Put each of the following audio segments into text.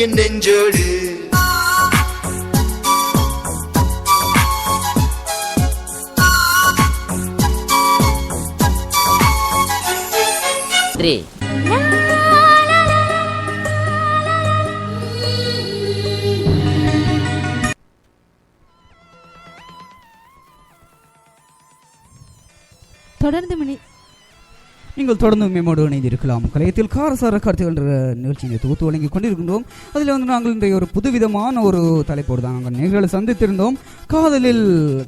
என் நெஞ்சோடு. நீங்கள் தொடர்ந்து மேமோடு இணைந்திருக்கலாம். கலையத்தில் காரசார கருத்துகள் நிகழ்ச்சியை தொகுத்து வழங்கி கொண்டிருக்கின்றோம். அதில் நாங்கள் இன்றைய ஒரு புதுவிதமான ஒரு தலைப்போடு தான் நாங்கள் நேர்களை சந்தித்திருந்தோம். காதலில்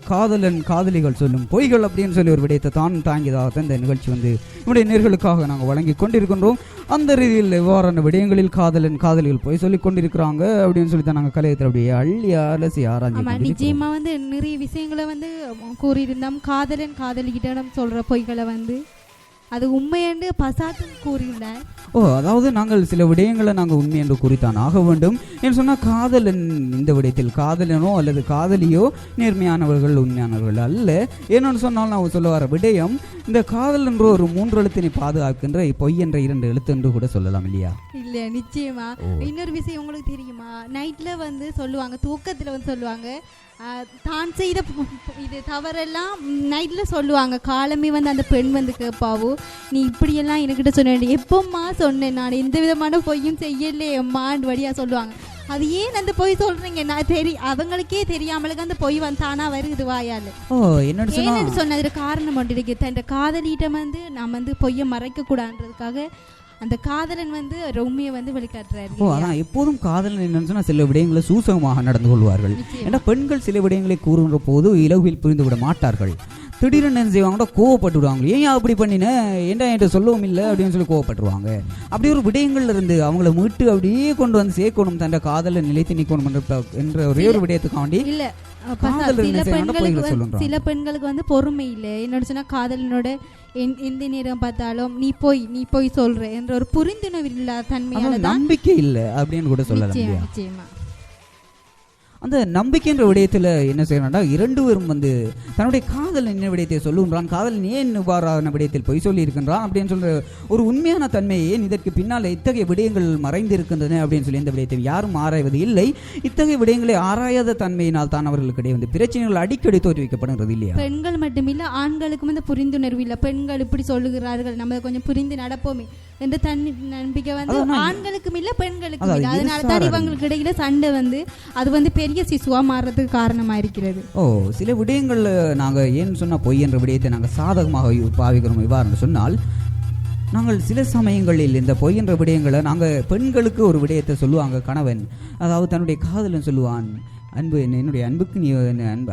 காதலன் காதலிகள் சொல்லும் பொய்கள் அப்படின்னு சொல்லி ஒரு விடயத்தை தான் தாங்கியதாக இந்த நிகழ்ச்சி நம்முடைய நேர்களுக்காக நாங்கள் வழங்கி கொண்டிருக்கின்றோம். அந்த ரீதியில் எவ்வாறான விடயங்களில் காதலன் காதலிகள் பொய் சொல்லி கொண்டிருக்கிறாங்க அப்படின்னு சொல்லி தான் நாங்கள் கலையத்தில் அப்படியே அள்ளி அலசி ஆராய்ச்சி நிச்சயமா நிறைய விஷயங்களை கூறியிருந்தோம். காதலன் காதலிக்கிட்ட சொல்ற பொய்களை அது உண்மை என்று பசாத்தும் கூறியுள்ளார். அதாவது நாங்கள் சில விடயங்களை நாங்கள் உண்மை என்று கூறித்தான் ஆக வேண்டும் என்று சொன்னால் காதலன் இந்த விடயத்தில் காதலனோ அல்லது காதலியோ நேர்மையானவர்கள் உண்மையானவர்கள் அல்ல. என்னன்னு சொன்னால் நான் சொல்ல வர விடயம் இந்த காதல் என்ற ஒரு 3 எழுத்தினை பாதுகாக்கின்ற பொய் என்ற 2 எழுத்து என்று கூட சொல்லலாம் இல்லையா? இல்ல நிச்சயமா. இன்னொரு விஷயம் உங்களுக்கு தெரியுமா, நைட்ல சொல்லுவாங்க, தூக்கத்துல சொல்லுவாங்க தான் செய்த இது தவறெல்லாம் நைட்ல சொல்லுவாங்க. காலமே அந்த பெண் கேட்பாவோ, நீ இப்படியெல்லாம் என்கிட்ட சொன்ன, எப்போம்மா சொன்னேன், நான் எந்த விதமான பொய்யும் செய்யலையம்மான்னு வழியா சொல்லுவாங்க. அது ஏன் அந்த பொய் சொல்றீங்க? நான் அவங்களுக்கே தெரியாமலுக்கு அந்த பொய் தானா வருது வாயால. என்னன்னு சொன்னது காரணம் ஒன்று இருக்கு. தன் காதலிட்ட நான் பொய்யை மறைக்க கூடாதுன்றதுக்காக அந்த காதலன் உண்மையை வெளிக்காட்டுறாரு. அதான் எப்போதும் காதலன் என்னன்னு சொன்னா சில விடயங்களை சூசகமாக நடந்து கொள்வார்கள். ஏன்னா பெண்கள் சில விடயங்களை கூறுகின்ற போது இலகுவில் புரிந்து விட மாட்டார்கள். திடீர்னு என்ன செய்வாங்கன்னா கோவப்பட்டு விடுவாங்க. ஏன் அப்படி பண்ணின, ஏன்டா என்கிட்ட சொல்லவும் இல்லை அப்படின்னு சொல்லி கோவப்பட்டுருவாங்க. அப்படி ஒரு விடயங்கள்ல இருந்து அவங்கள மீட்டு அப்படியே கொண்டு சேர்க்கணும், தன் காதலை நிலைத்து நிற்கணும் என்ற ஒரே ஒரு விடயத்துக்காண்டி இல்ல. சில பெண்களுக்கு பொறுமை இல்லை. என்னோட சொன்னா காதலனோட எந்த நேரம் பார்த்தாலும் நீ போய் சொல்ற என்ற ஒரு புரிந்துணர்வு இல்லாத தன்மையால நம்பிக்கை இல்லை அப்படின்னு கூட சொல்லலாம். நிச்சயமா அந்த நம்பிக்கைன்ற விடயத்தில் என்ன செய்யறான்டா, 2 பேரும் தன்னுடைய காதல் என்ன விடயத்தை சொல்லுகின்றான், காதல் ஏன் இவ்வாறான விடயத்தில் பொய் சொல்லி இருக்கின்றான் அப்படின்னு சொல்ற ஒரு உண்மையான தன்மையை இதற்கு பின்னால் இத்தகைய விடயங்கள் மறைந்து இருக்கின்றன அப்படின்னு சொல்லி இந்த விடயத்தை யாரும் ஆராய்வது இல்லை. இத்தகைய விடயங்களை ஆராயாத தன்மையினால் தான் அவர்களுக்கிடையே பிரச்சனைகள் அடிக்கடி தோற்றுவிக்கப்படுகிறது இல்லையா? பெண்கள் மட்டுமில்ல, ஆண்களுக்கும் புரிந்துணர்வு இல்லை. பெண்கள் இப்படி சொல்லுகிறார்கள், நம்ம கொஞ்சம் புரிந்து நடப்போமே என்ற நம்பிக்கை ஆண்களுக்கும் இல்ல பெண்களுக்கும் இல்லை. அதனால தான் இவங்களுக்கு இடையில சண்டை அது பெரிய சிசுவா மாறதுக்கு காரணமா இருக்கிறது. சில விடயங்கள்ல நாங்க ஏன்னு சொன்னா பொய் என்ற விடயத்தை நாங்க சாதகமாக பாவிக்கிறோம். இவ்வாறு சொன்னால் நாங்கள் சில சமயங்களில் இந்த பொய் என்ற விடயங்களை நாங்கள் பெண்களுக்கு ஒரு விடயத்தை சொல்லுவாங்க. கணவன் அதாவது தன்னுடைய காதலன் சொல்லுவான், அன்பு என்னுடைய அன்புக்கு நீ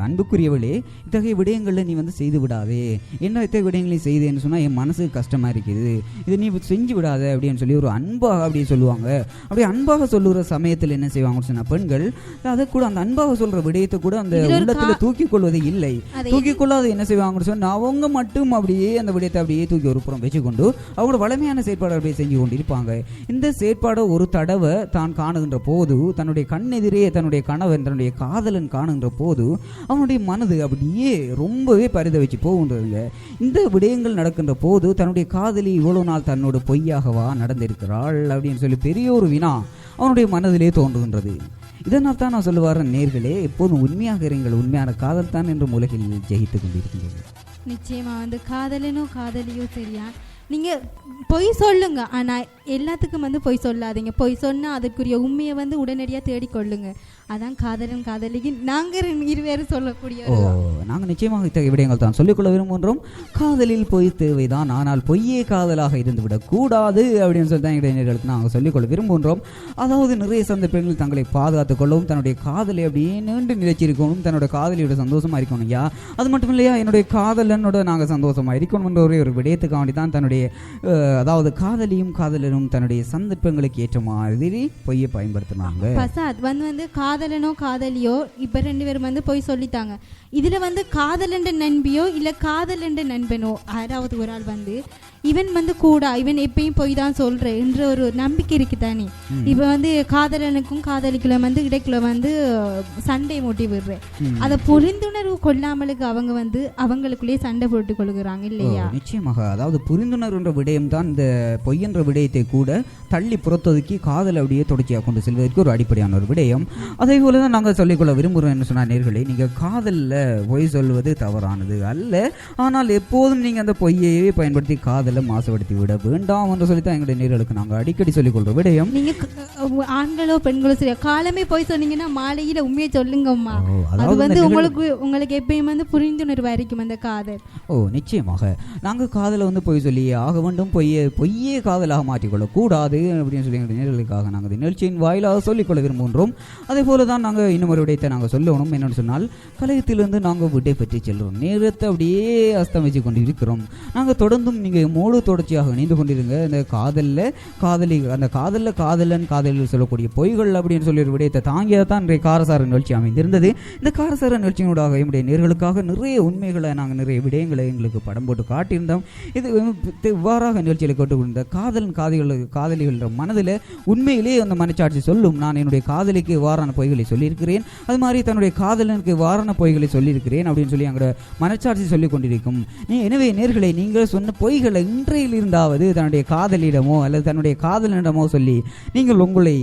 அன்புக்குரியவளே இத்தகைய விடயங்களில் நீ செய்து விடாதே, என்ன இத்தகைய விடயங்களையும் செய்தேன்னு சொன்னால் என் மனசுக்கு கஷ்டமாக இருக்குது, இதை நீ செஞ்சு விடாத அப்படின்னு சொல்லி ஒரு அன்பாக அப்படி சொல்லுவாங்க. அப்படி அன்பாக சொல்லுகிற சமயத்தில் என்ன செய்வாங்கன்னு சொன்னால் பெண்கள் அதை கூட அந்த அன்பாக சொல்கிற விடயத்தை கூட அந்த உள்ளத்தில் தூக்கி கொள்வது இல்லை. தூக்கி கொள்ளாத என்ன செய்வாங்கன்னு சொன்னால் அவங்க மட்டும் அப்படியே அந்த விடயத்தை அப்படியே தூக்கி ஒரு புறம் வச்சுக்கொண்டு அவங்களோட வலிமையான செயற்பாடு அப்படியே செஞ்சு கொண்டு இருப்பாங்க. இந்த செயற்பாடை ஒரு தடவை தான் காணுகின்ற போது தன்னுடைய கண்ணெதிரே தன்னுடைய கணவன் தன்னுடைய காதலன் காணுகின்ற போது அவனுடைய மனது அப்படியே ரொம்பவே பரிதவிச்சு போகின்றதுங்க. இந்த விடயங்கள் நடக்கின்ற போது தன்னுடைய காதலி இவ்வளவு நாள் தன்னோட பொய்யாகவா நடந்திருக்கிறாள் அப்படின்னு சொல்லி பெரிய ஒரு வினா அவனுடைய மனதிலே தோன்றுகின்றது. இதனால் தான் நான் சொல்லுவார நேர்களே, எப்போதும் உண்மையாக இருங்கள், உண்மையான காதல் தான் என்று உலகில் ஜெயித்துக் கொண்டிருக்கின்றது. நிச்சயமா காதலனோ காதலியோ சரியா நீங்க பொய் சொல்லுங்க, ஆனா எல்லாத்துக்கும் பொய் சொல்லாதீங்க. பொய் சொன்னா அதுக்குரிய உண்மையை உடனடியா தேடிக்கொள்ளுங்க. அதான் காதலன் காதலிக்கு நாங்கள் இருவேறு சொல்லக்கூடிய நாங்கள் நிச்சயமாக இத்தகைய விடயங்கள் தான் சொல்லிக்கொள்ள விரும்புகின்றோம். காதலில் பொய் தேவைதான், ஆனால் பொய்யே காதலாக இருந்துவிடக் கூடாது அப்படின்னு சொல்லி தான் இடையினர்களுக்கு நாங்கள் சொல்லிக்கொள்ள விரும்புகின்றோம். அதாவது நிறைய சந்தர்ப்பங்கள் தங்களை பாதுகாத்துக் கொள்ளவும் தன்னுடைய காதலை அப்படியே நீண்டு நிலைச்சிருக்கணும், தன்னோட காதலியோட சந்தோஷமா இருக்கணும். ஐயா அது மட்டும் இல்லையா, என்னுடைய காதலனோட நாங்கள் சந்தோஷமா இருக்கணும் என்ற ஒரே ஒரு விடயத்துக்காண்டி தான் தன்னுடைய அதாவது காதலியும் காதலனும் தன்னுடைய சந்தர்ப்பங்களுக்கு ஏற்ற மாதிரி பொய்யை பயன்படுத்தினாங்க. காதலனோ காதலியோ இப்ப 2 பேரும் போய் சொல்லிட்டாங்க. இதுல காதலன்ற நண்பியோ இல்ல காதலன்ற நண்பனோ யாராவது ஒரு ஆள் இவன் வந்து கூட இவன் எப்பயும் போய் தான் சொல்றேன் என்ற ஒரு நம்பிக்கை இருக்கு தானே. இப்போ வந்து காதலனுக்கும் காதலிக்குள்ள வந்து இடைக்குள்ள வந்து சண்டை மூட்டி விடுறேன். அதை புரிந்துணர்வு கொள்ளாமலுக்கு அவங்க வந்து அவங்களுக்குள்ளேயே சண்டை போட்டு கொள்கிறாங்க இல்லையா? நிச்சயமாக. அதாவது புரிந்துணர்வு என்ற விடயம் தான் இந்த பொய் என்ற விடயத்தை கூட தள்ளி புறத்தொதுக்கி காதல் அப்படியே தொடர்ச்சியாக கொண்டு செல்வதற்கு ஒரு அடிப்படையான ஒரு விடயம். அதே போல தான் நாங்கள் சொல்லிக்கொள்ள விரும்புகிறோம் என்ன சொன்னால், நேர்களே, நீங்கள் காதலில் பொய் சொல்வது தவறானது அல்ல. ஆனால் எப்போதும் நீங்கள் அந்த பொய்யையே பயன்படுத்தி காதலை மாசுபடுத்தி விட வேண்டாம் என்று சொல்லித்தான் எங்களுடைய நேர்களுக்கு நாங்கள் அடிக்கடி சொல்லிக்கொள்கிற விடயம். நீங்கள் ஆண்களோ பெண்களோ சரி காலமே போய் சொன்னீங்கன்னா மாலையில் உண்மையை சொல்லுங்கம்மா. அது வந்து உங்களுக்கு எப்பயும் வந்து புரிந்துணர்வு இருக்கும் அந்த காதல். நிச்சயமாக நாங்கள் காதலை வந்து பொய் சொல்லி ஆக வேண்டும், பொய்யே காதலாக மாற்றிக்கொள்ள கூடாது அப்படின்னு சொல்லி எங்களுடைய நேர்களுக்காக நாங்கள் நிகழ்ச்சியின் வாயிலாக சொல்லிக்கொள்ள விரும்புகின்றோம். அதே போல தான் நாங்கள் இன்னும் ஒரு விடயத்தை நாங்கள் சொல்லணும். என்னென்னு சொன்னால், கலையத்திலிருந்து நாங்கள் விடை பெற்று செல்கிறோம். நேரத்தை அப்படியே அஸ்தமிச்சு கொண்டு இருக்கிறோம். நாங்கள் தொடர்ந்தும் நீங்கள் மூடு தொடர்ச்சியாக இணைந்து கொண்டிருங்க. இந்த அந்த காதலன் காதலில் சொல்லக்கூடிய பொய்கள் அப்படின்னு சொல்லி ஒரு விடயத்தை தாங்கியாக தான் இன்றைய காரசார நிகழ்ச்சி அமைந்திருந்தது. இந்த காரசார நிகழ்ச்சியினூடாக என்னுடைய நேர்களுக்காக நிறைய உண்மைகளை நாங்கள் நிறைய விடயங்களை எங்களுக்கு படம் போட்டு காட்டியிருந்தோம். இது இவ்வாறாக நிகழ்ச்சியில் கேட்டுக்கொண்ட காதலிகள மனதில் உண்மையிலேயே அந்த மனச்சாட்சி சொல்லும், நான் என்னுடைய காதலிக்கு வாரான பொய்களை சொல்லியிருக்கிறேன், அது மாதிரி தன்னுடைய காதலனுக்கு வாரான பொய்களை சொல்லியிருக்கிறேன் அப்படின்னு சொல்லி எங்களோட மனச்சாட்சி சொல்லிக் கொண்டிருக்கும். எனவே நேர்களை, நீங்கள் சொன்ன பொய்களை இன்றையில் இருந்தாவது தன்னுடைய காதலிடமோ அல்லது தன்னுடைய காதலனிடமோ சொல்லி நீங்கள் உங்களை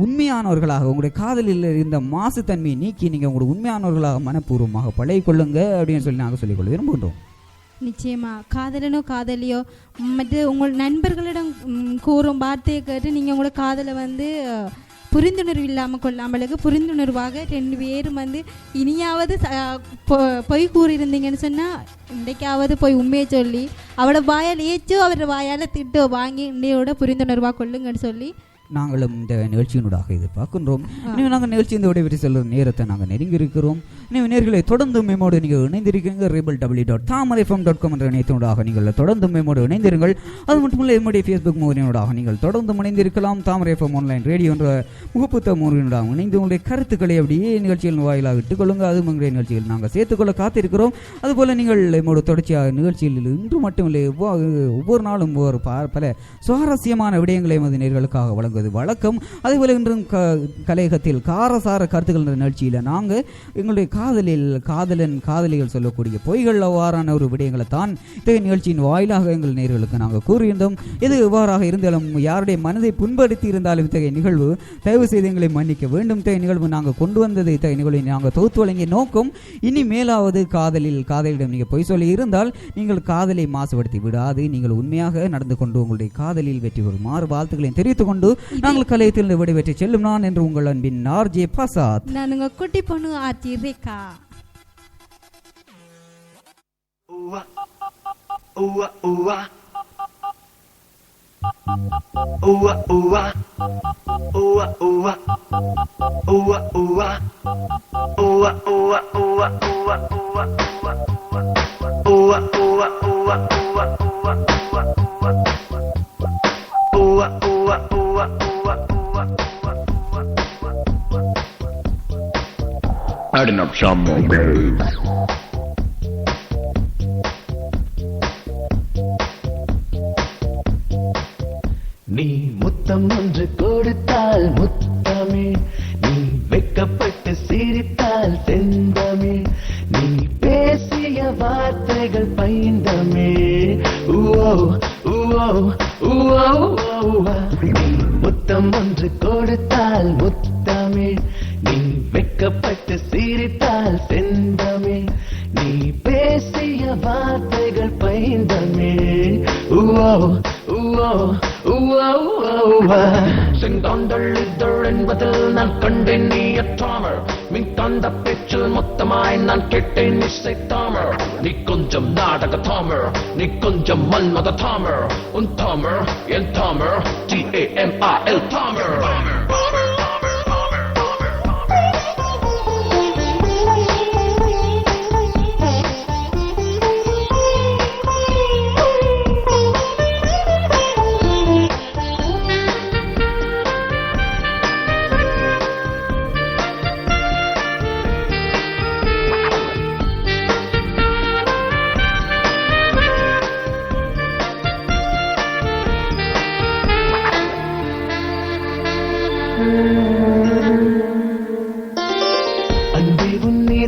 உண்மையானவர்களாக, உங்களுடைய காதலில் இருந்த மாசு தன்மையை நீக்கி நீங்கள் உங்களுடைய உண்மையானவர்களாக மனப்பூர்வமாக பழகிக்கொள்ளுங்க அப்படின்னு சொல்லி நாங்கள் சொல்லிக்கொள்ள விரும்புகின்றோம். நிச்சயமா காதலனோ காதலியோ மற்ற உங்கள் நண்பர்களிடம் கூறும் வார்த்தையை கேட்டு நீங்கள் உங்களோட காதலை வந்து புரிந்துணர்வு இல்லாமல் கொள்ளாமலுக்கு புரிந்துணர்வாக 2 பேரும் வந்து இனியாவது பொய் கூறியிருந்தீங்கன்னு சொன்னால் இன்றைக்காவது போய் உண்மையை சொல்லி அவளோட வாயால் ஏச்சோ அவரோட வாயால் திட்டோ வாங்கி இன்னையோட புரிந்துணர்வாக கொள்ளுங்கன்னு சொல்லி நாங்களும் இந்த நிகழ்ச்சியினூடாக எதிர்பார்க்கின்றோம். எனவே நாங்கள் நிகழ்ச்சி இந்த விடைபெற்று செல்லும் நேரத்தை நாங்கள் நெருங்கி இருக்கிறோம். எனவே நேர்களை தொடர்ந்து மேமோடு நீங்கள் இணைந்திருக்கீங்க. rebel.com என்ற இணையத்தினூடாக நீங்கள் தொடர்ந்து மேமோடு இணைந்திருங்கள். அது மட்டுமல்ல, என்னுடைய ஃபேஸ்புக் முகவரியினூடாக நீங்கள் தொடர்ந்து இணைந்திருக்கலாம். தாமரை எஃப்எம் ஆன்லைன் ரேடியோ என்ற முகப்புத்த முகவரியினூடாக இணைந்து உங்களுடைய கருத்துக்களை அப்படியே நிகழ்ச்சிகள் வாயிலாக இட்டுக்கொள்ளுங்க. அதுவும் எங்களுடைய நிகழ்ச்சிகள் நாங்கள் சேர்த்துக்கொள்ள காத்திருக்கிறோம். அதுபோல் நீங்கள் நம்மோட தொடர்ச்சியாக நிகழ்ச்சியில் இன்று மட்டுமில்லை ஒவ்வொரு நாளும் பல சுவாரஸ்யமான விடயங்களை எமது நேர்களுக்காக வழங்க வழக்கம். அதேபோல இன்றும் கலையகத்தில் காரசார கருத்துக்கள் என்ற நிகழ்ச்சியில் நாங்கள் எங்களுடைய காதலிகள் சொல்லக்கூடிய பொய்கள் அவ்வாறான ஒரு விடயங்களை தான் இத்தகைய நிகழ்ச்சியின் வாயிலாக எங்கள் நேர்களுக்கு நாங்கள் கூறியிருந்தோம். இது எவ்வாறாக இருந்தாலும் யாருடைய மனதை புண்படுத்தி இருந்தாலும் இத்தகைய நிகழ்வு தயவு செய்து எங்களை மன்னிக்க வேண்டும். இத்தகைய நிகழ்வு நாங்கள் கொண்டு வந்தது, இத்தகைய நிகழ்வை நாங்கள் தொகுத்து வழங்கிய நோக்கம் இனி மேலாவது காதலிடம் நீங்கள் பொய் சொல்லி இருந்தால் நீங்கள் காதலை மாசுபடுத்தி விடாது, நீங்கள் உண்மையாக நடந்து கொண்டு உங்களுடைய காதலில் வெற்றி பெறுமாறு வாழ்த்துக்களையும் தெரிவித்துக் கொண்டு நாங்கள் கலையத்தில் விடைபெற்று செல்லும் நான் என்று உங்கள் அன்பின் ஆர்ஜே பிரசாத். நான் உங்க குட்டி பொண்ணு RJ Rekha. Adding up some more grooves. நீ முத்தம் ஒன்று கொடுத்தால் முத்தமே, நீ வெக்கப்பட்டு சிரித்தால் செந்தமே, நீ பேசிய வார்த்தைகள் பைந்தமே. நீ முத்தம் ஒன்று கொடுத்தால் முத்தமே, நீ வெக்கப்பட்டு சிரித்தால் செந்தமே, நீ பேசிய வார்த்தைகள் பைந்தமே. செங்காந்தள் இதழ் என்பதில் நான் கண்டேன் நீ அற்றாமல், மின் தந்த பேச்சில் மொத்தமாய் நான் கேட்டேன் இசை தாமர். நீ கொஞ்சம் நாடக தாமர், நீ கொஞ்சம் மன்மத தாமர், உன் தாமர் என் தாமர் TAMIL தாமர்.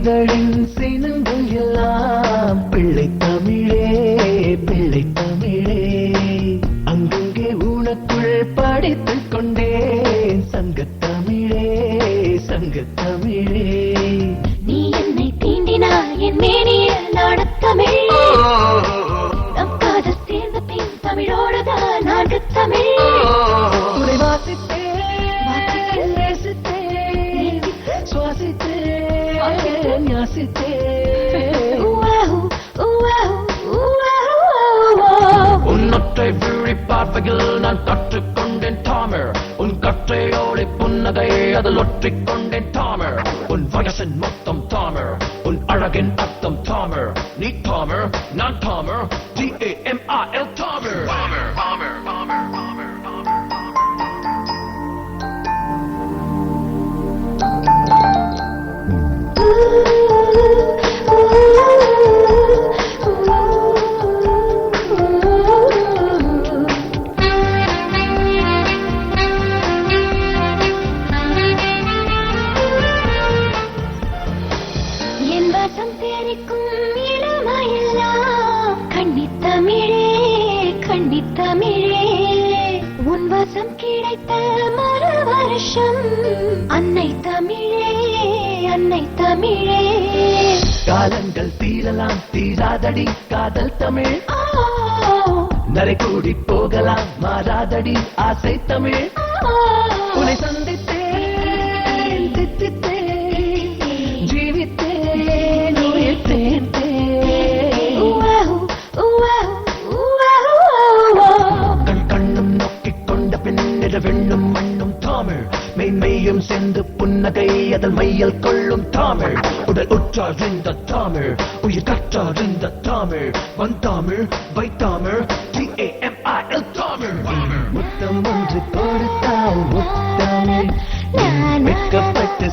இதழின் சினங்கள் எல்லாம் பிள்ளை தமிழே பிள்ளை தமிழே அங்கங்கே உனக்குள் படித்துக் கொண்டேன் சங்கத்தமிழே சங்கத்தமிழே நீ என்னை தீண்டினாய் என் மேனியில் நாடத்தமிழ் நம் காதல் சேர்ந்த பின் தமிழோடுதான் நாடு தமிழ் உன்னை வாசித்தேன் நேசித்தேன் சுவாசித்தேன் ஞாசித்தேன் உன்னொற்றை விழி பார்வையில் நான் கற்றுக்கொண்டேன் தாமிழ் உன் கற்றையோடு புன்னகை அதில் ஒற்றிக்கொண்டேன் தாமிழ் உன் வயசின் மொத்தம் தாமிழ் உன் அழகின் அர்த்தம் தாமிழ் நீ தாமிழ் நான் தாமிழ் TAMIL தாமிழ் என் வாசம் தெரிக்கும் இளமையெல்லாம் கன்னித்தமிழே கன்னித்தமிழே உன் வாசம் கிடைத்த மறு வருஷம் அன்னை தமிழே அன்னை தமிழே காலங்கள் தீரலாம் தீராதடி காதல் தமிழ் நரை கூடி போகலாம் மாறாதடி ஆசை தமிழ் உன்னை சந்தித்தேன் தித்தித்தேன் ஜீவித்தேன் உயிர்த்தேன் கண் கண்ணும் நோக்கிக் கொண்ட பின்னிட வெண்ணும் மண்ணும் தாமிழ் மெய்மையும் சேர்ந்து புன்னகை அதல் மையல் கொள்ளும் தாமிழ் உடல் உற்றார் இந்த தமிழ் உயிர் கற்றார் இந்த தமிழ் வந்தாமிழ் வைத்தாமிழ் TAMIL தமிழ் முத்தம் ஒன்று கொடுத்தால் முத்தமிழ் வெட்கப்பட்டு